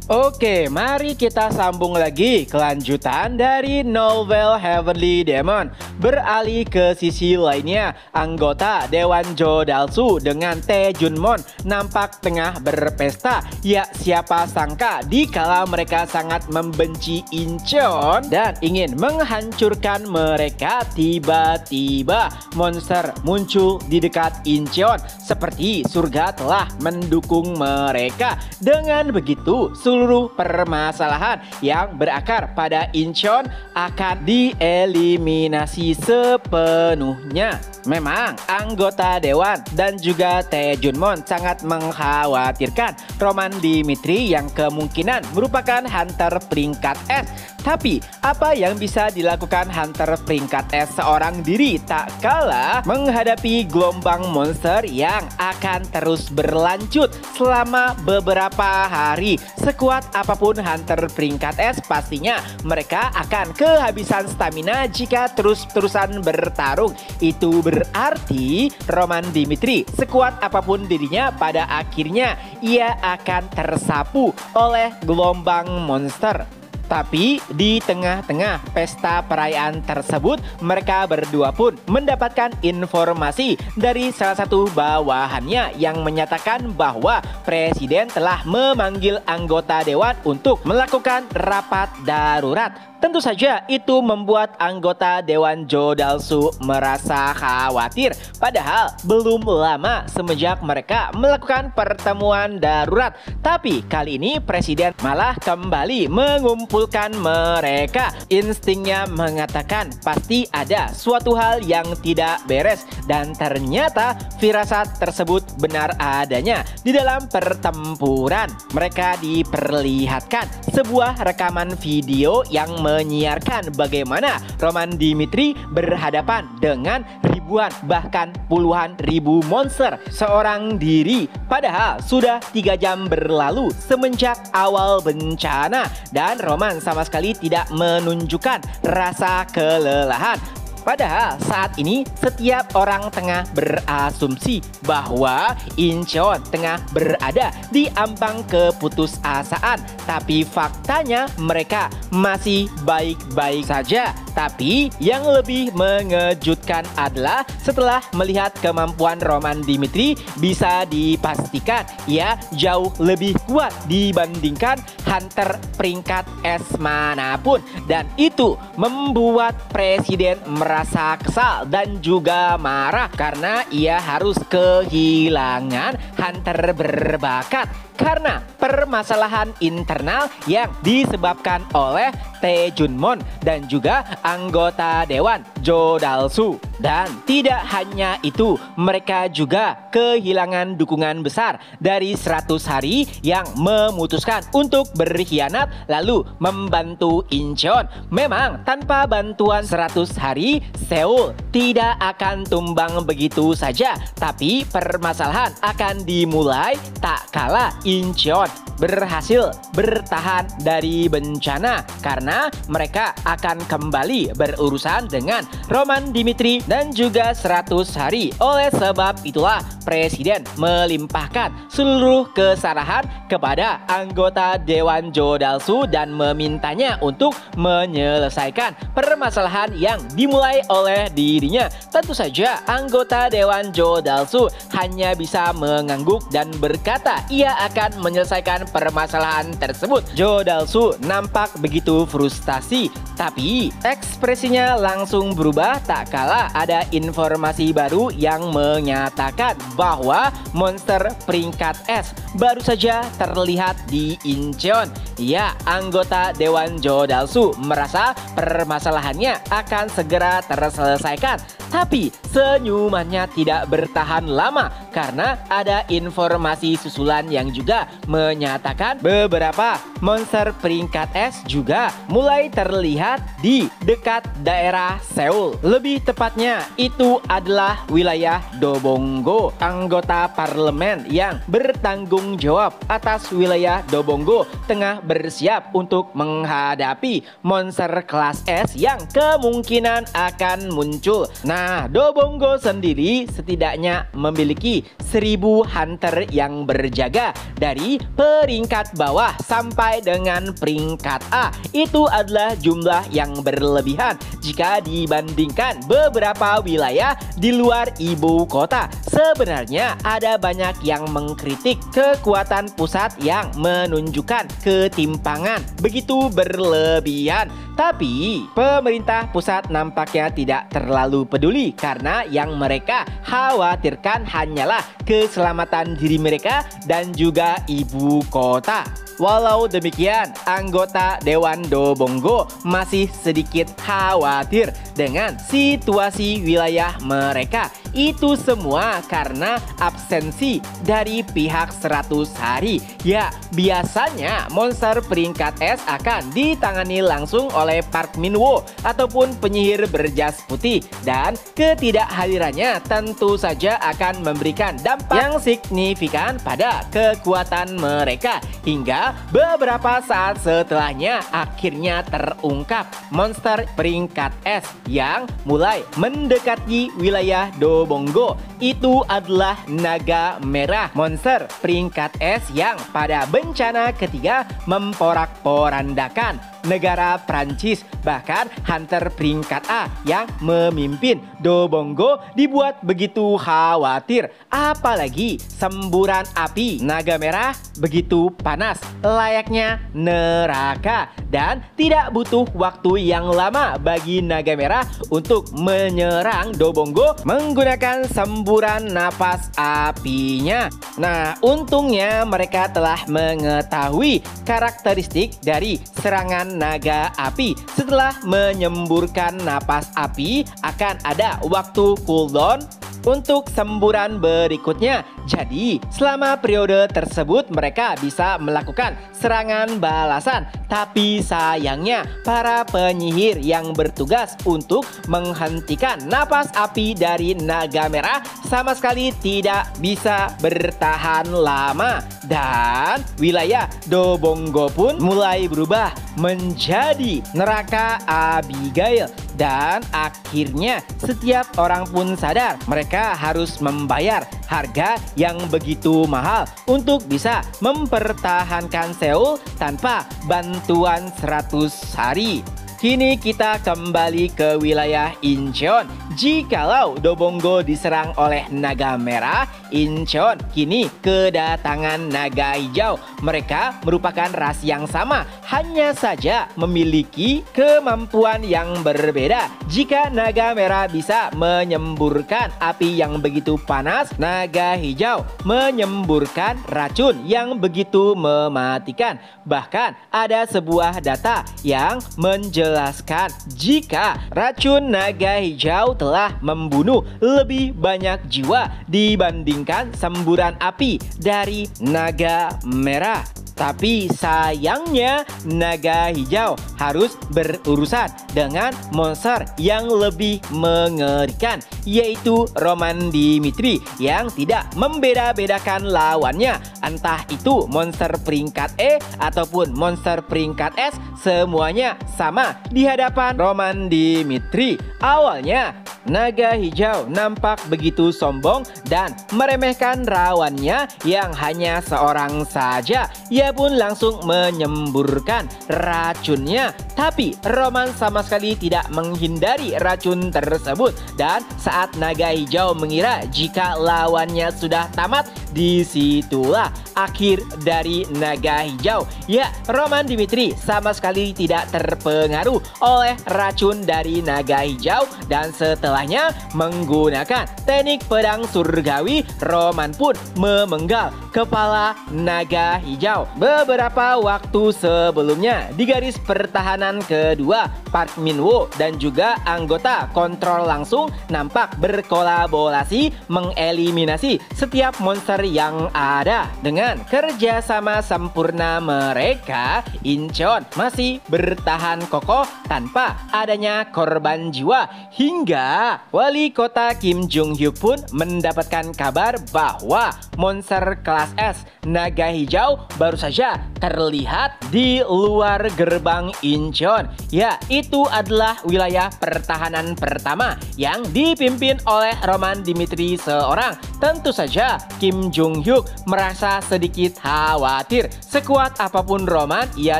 Oke, mari kita sambung lagi kelanjutan dari novel Heavenly Demon. Beralih ke sisi lainnya, anggota Dewan Jodalsu dengan Tae Junmon nampak tengah berpesta. Ya, siapa sangka dikala mereka sangat membenci Incheon dan ingin menghancurkan mereka, tiba-tiba monster muncul di dekat Incheon. Seperti surga telah mendukung mereka. Dengan begitu, seluruh permasalahan yang berakar pada Incheon akan dieliminasi sepenuhnya. Memang anggota Dewan dan juga Tae Junmon sangat mengkhawatirkan Roman Dimitri yang kemungkinan merupakan hunter peringkat S. Tapi apa yang bisa dilakukan hunter peringkat S seorang diri tak kalah menghadapi gelombang monster yang akan terus berlanjut selama beberapa hari. Sekuat apapun hunter peringkat S, pastinya mereka akan kehabisan stamina jika terus-terusan bertarung. Itu berarti Roman Dimitri, sekuat apapun dirinya, pada akhirnya ia akan tersapu oleh gelombang monster. Tapi di tengah-tengah pesta perayaan tersebut, mereka berdua pun mendapatkan informasi dari salah satu bawahannya yang menyatakan bahwa presiden telah memanggil anggota dewan untuk melakukan rapat darurat. Tentu saja itu membuat anggota Dewan Jodalsu merasa khawatir. Padahal belum lama semenjak mereka melakukan pertemuan darurat. Tapi kali ini presiden malah kembali mengumpulkan mereka. Instingnya mengatakan pasti ada suatu hal yang tidak beres. Dan ternyata firasat tersebut benar adanya. Di dalam pertempuran mereka diperlihatkan sebuah rekaman video yang menyiarkan bagaimana Roman Dimitri berhadapan dengan ribuan bahkan puluhan ribu monster seorang diri. Padahal sudah 3 jam berlalu semenjak awal bencana dan Roman sama sekali tidak menunjukkan rasa kelelahan. Padahal saat ini setiap orang tengah berasumsi bahwa Incheon tengah berada di ambang keputusasaan. Tapi faktanya mereka masih baik-baik saja. Tapi yang lebih mengejutkan adalah setelah melihat kemampuan Roman Dimitri, bisa dipastikan ia jauh lebih kuat dibandingkan hunter peringkat S manapun. Dan itu membuat presiden merasa kesal dan juga marah karena ia harus kehilangan hunter berbakat karena permasalahan internal yang disebabkan oleh Tae Junmon dan juga anggota Dewan Jodalsu. Dan tidak hanya itu, mereka juga kehilangan dukungan besar dari 100 hari yang memutuskan untuk berkhianat lalu membantu Incheon. Memang tanpa bantuan 100 hari, Seoul tidak akan tumbang begitu saja. Tapi permasalahan akan dimulai tak kala Incheon berhasil bertahan dari bencana karena mereka akan kembali berurusan dengan Roman Dimitri dan juga 100 hari. Oleh sebab itulah presiden melimpahkan seluruh kesalahan kepada anggota Dewan Jodalsu dan memintanya untuk menyelesaikan permasalahan yang dimulai oleh dirinya. Tentu saja anggota Dewan Jodalsu hanya bisa mengangguk dan berkata ia akan menyelesaikan permasalahan tersebut. Jodalsu nampak begitu frustasi, tapi ekspresinya langsung berubah tak kala ada informasi baru yang menyatakan bahwa monster peringkat S baru saja terlihat di Incheon. Ya, anggota Dewan Jodalsu merasa permasalahannya akan segera terselesaikan. Tapi senyumannya tidak bertahan lama karena ada informasi susulan yang juga menyatakan beberapa monster peringkat S juga mulai terlihat di dekat daerah Seoul. Lebih tepatnya itu adalah wilayah Dobonggo. Anggota parlemen yang bertanggung jawab atas wilayah Dobonggo tengah bersiap untuk menghadapi monster kelas S yang kemungkinan akan muncul. Nah, Nah, Dobonggo sendiri setidaknya memiliki 1000 hunter yang berjaga dari peringkat bawah sampai dengan peringkat A. Itu adalah jumlah yang berlebihan jika dibandingkan beberapa wilayah di luar ibu kota. Sebenarnya ada banyak yang mengkritik kekuatan pusat yang menunjukkan ketimpangan begitu berlebihan. Tapi pemerintah pusat nampaknya tidak terlalu peduli karena yang mereka khawatirkan hanyalah keselamatan diri mereka dan juga ibu kota. Walau demikian, anggota Dewan Dobonggo masih sedikit khawatir dengan situasi wilayah mereka. Itu semua karena absensi dari pihak 100 hari. Ya, biasanya monster peringkat S akan ditangani langsung oleh Park Min-woo ataupun penyihir berjas putih, dan ketidakhadirannya tentu saja akan memberikan dampak yang signifikan pada kekuatan mereka. Hingga beberapa saat setelahnya akhirnya terungkap monster peringkat S yang mulai mendekati wilayah Dobonggo. Itu adalah naga merah, monster peringkat S yang pada bencana ketiga memporak-porandakan negara Prancis. Bahkan hunter peringkat A yang memimpin Dobonggo dibuat begitu khawatir. Apalagi semburan api naga merah begitu panas, layaknya neraka, dan tidak butuh waktu yang lama bagi naga merah untuk menyerang Dobonggo menggunakan semburan napas apinya. Nah, untungnya mereka telah mengetahui karakteristik dari serangan naga api. Setelah menyemburkan napas api, akan ada waktu cooldown untuk semburan berikutnya. Jadi selama periode tersebut mereka bisa melakukan serangan balasan. Tapi sayangnya para penyihir yang bertugas untuk menghentikan napas api dari naga merah sama sekali tidak bisa bertahan lama. Dan wilayah Dobonggo pun mulai berubah menjadi neraka Abigail. Dan akhirnya setiap orang pun sadar mereka harus membayar harga yang begitu mahal untuk bisa mempertahankan Seoul tanpa bantuan 100 hari. Kini kita kembali ke wilayah Incheon. Jikalau Dobonggo diserang oleh naga merah, Incheon kini kedatangan naga hijau. Mereka merupakan ras yang sama, hanya saja memiliki kemampuan yang berbeda. Jika naga merah bisa menyemburkan api yang begitu panas, naga hijau menyemburkan racun yang begitu mematikan. Bahkan ada sebuah data yang menjelaskan jika racun naga hijau telah membunuh lebih banyak jiwa dibandingkan semburan api dari naga merah. Tapi sayangnya naga hijau harus berurusan dengan monster yang lebih mengerikan, yaitu Roman Dimitri yang tidak membeda-bedakan lawannya. Entah itu monster peringkat E ataupun monster peringkat S, semuanya sama di hadapan Roman Dimitri. Awalnya naga hijau nampak begitu sombong dan meremehkan lawannya yang hanya seorang saja. Ia pun langsung menyemburkan racunnya. Tapi Roman sama sekali tidak menghindari racun tersebut. Dan saat naga hijau mengira jika lawannya sudah tamat, disitulah akhir dari naga hijau. Ya, Roman Dimitri sama sekali tidak terpengaruh oleh racun dari naga hijau. Dan setelahnya menggunakan teknik pedang surgawi, Roman pun memenggal kepala naga hijau. Beberapa waktu sebelumnya di garis pertahanan kedua, Park Min-woo dan juga anggota kontrol langsung nampak berkolaborasi mengeliminasi setiap monster yang ada. Dengan kerjasama sempurna mereka, Incheon masih bertahan kokoh tanpa adanya korban jiwa. Hingga wali kota Kim Jong Hyuk pun mendapatkan kabar bahwa monster kelas S. Naga hijau baru saja terlihat di luar gerbang Incheon. Ya, itu adalah wilayah pertahanan pertama yang dipimpin oleh Roman Dimitri seorang. Tentu saja Kim Jung Hyuk merasa sedikit khawatir. Sekuat apapun Roman, ia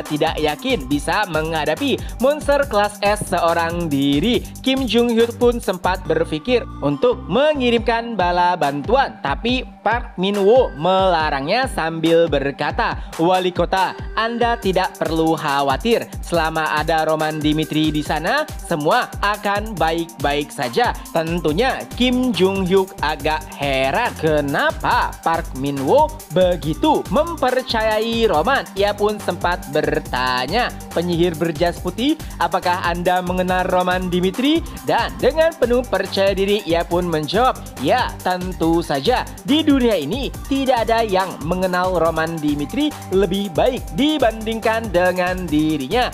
tidak yakin bisa menghadapi monster kelas S seorang diri. Kim Jung Hyuk pun sempat berpikir untuk mengirimkan bala bantuan, tapi Park Min Woo melarangnya sambil berkata, "Wali kota, Anda tidak perlu khawatir. Selama ada Roman Dimitri di sana, semua akan baik-baik saja." Tentunya Kim Jung Hyuk agak heran kenapa Park Min Woo begitu mempercayai Roman. Ia pun sempat bertanya, "Penyihir berjas putih, apakah Anda mengenal Roman Dimitri?" Dan dengan penuh percaya diri ia pun menjawab, "Ya, tentu saja. Di dunia ini tidak ada yang mengenal Roman Dimitri lebih baik dibandingkan dengan dirinya."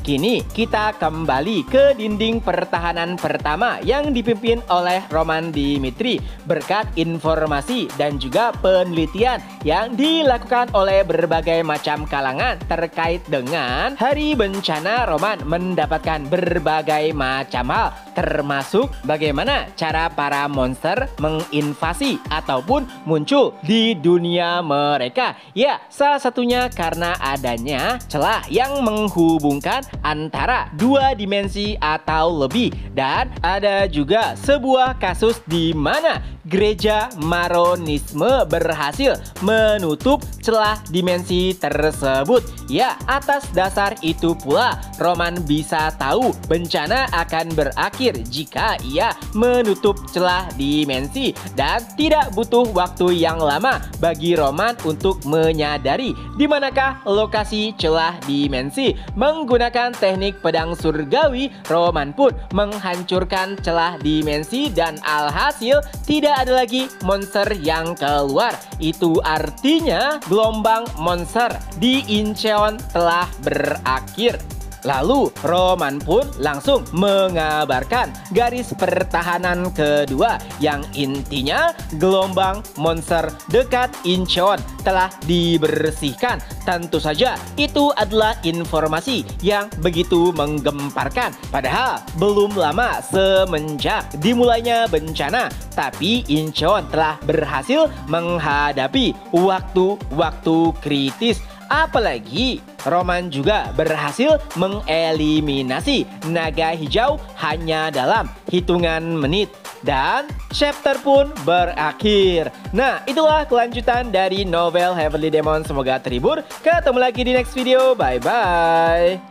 Kini kita kembali ke dinding pertahanan pertama yang dipimpin oleh Roman Dimitri. Berkat informasi dan juga penelitian yang dilakukan oleh berbagai macam kalangan terkait dengan hari bencana, Roman mendapatkan berbagai macam hal, termasuk bagaimana cara para monster menginvasi ataupun muncul di dunia mereka. Ya, salah satunya karena adanya celah yang menghubungkan antara dua dimensi atau lebih. Dan ada juga sebuah kasus di mana gereja Maronisme berhasil menutup celah dimensi tersebut. Ya, atas dasar itu pula Roman bisa tahu bencana akan berakhir jika ia menutup celah dimensi. Dan tidak butuh waktu yang lama bagi Roman untuk menyadari di manakah lokasi celah dimensi. Menggunakan teknik pedang surgawi, Roman pun menghancurkan celah dimensi dan alhasil tidak ada lagi monster yang keluar. Itu artinya gelombang monster di Incheon telah berakhir. Lalu Roman pun langsung mengabarkan garis pertahanan kedua yang intinya gelombang monster dekat Incheon telah dibersihkan. Tentu saja itu adalah informasi yang begitu menggemparkan. Padahal belum lama semenjak dimulainya bencana, tapi Incheon telah berhasil menghadapi waktu-waktu kritis. Apalagi Roman juga berhasil mengeliminasi naga hijau hanya dalam hitungan menit. Dan chapter pun berakhir. Nah, itulah kelanjutan dari novel Heavenly Demon. Semoga terhibur. Ketemu lagi di next video. Bye-bye.